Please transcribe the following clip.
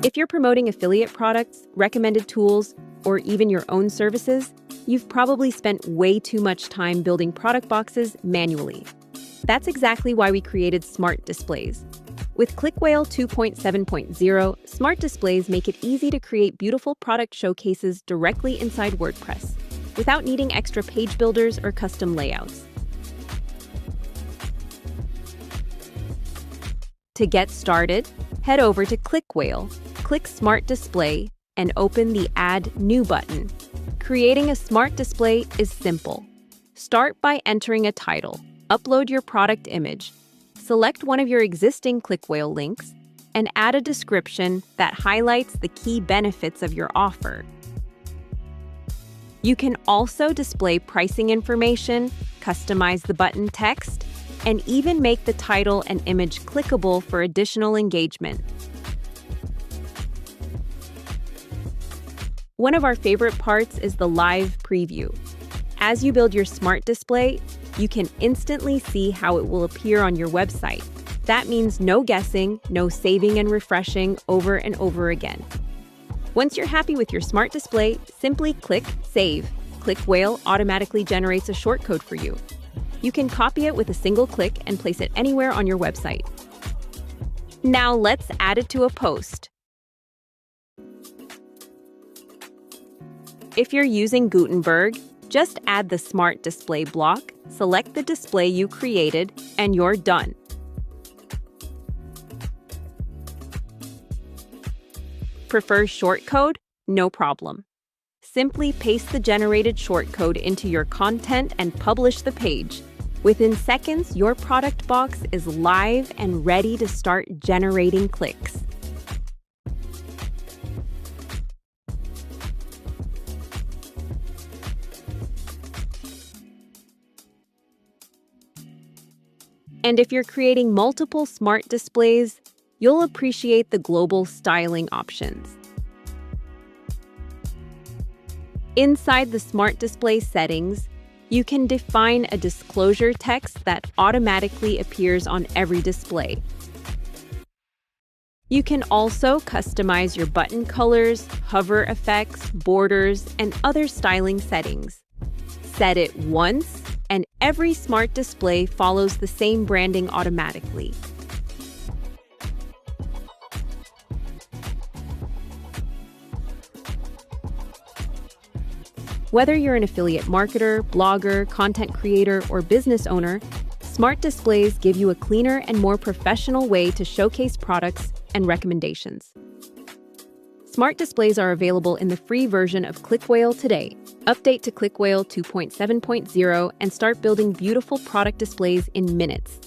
If you're promoting affiliate products, recommended tools, or even your own services, you've probably spent way too much time building product boxes manually. That's exactly why we created Smart Displays. With ClickWhale 2.7.0, Smart Displays make it easy to create beautiful product showcases directly inside WordPress, without needing extra page builders or custom layouts. To get started, head over to ClickWhale, click Smart Display, and open the Add New button. Creating a smart display is simple. Start by entering a title, upload your product image, select one of your existing ClickWhale links, and add a description that highlights the key benefits of your offer. You can also display pricing information, customize the button text, and even make the title and image clickable for additional engagement. One of our favorite parts is the live preview. As you build your smart display, you can instantly see how it will appear on your website. That means no guessing, no saving and refreshing over and over again. Once you're happy with your smart display, simply click Save. ClickWhale automatically generates a shortcode for you. You can copy it with a single click and place it anywhere on your website. Now let's add it to a post. If you're using Gutenberg, just add the Smart Display block, select the display you created, and you're done. Prefer shortcode? No problem. Simply paste the generated shortcode into your content and publish the page. Within seconds, your product box is live and ready to start generating clicks. And if you're creating multiple smart displays, you'll appreciate the global styling options. Inside the Smart Display settings, you can define a disclosure text that automatically appears on every display. You can also customize your button colors, hover effects, borders, and other styling settings. Set it once, and every smart display follows the same branding automatically. Whether you're an affiliate marketer, blogger, content creator, or business owner, smart displays give you a cleaner and more professional way to showcase products and recommendations. Smart displays are available in the free version of ClickWhale today. Update to ClickWhale 2.7.0 and start building beautiful product displays in minutes.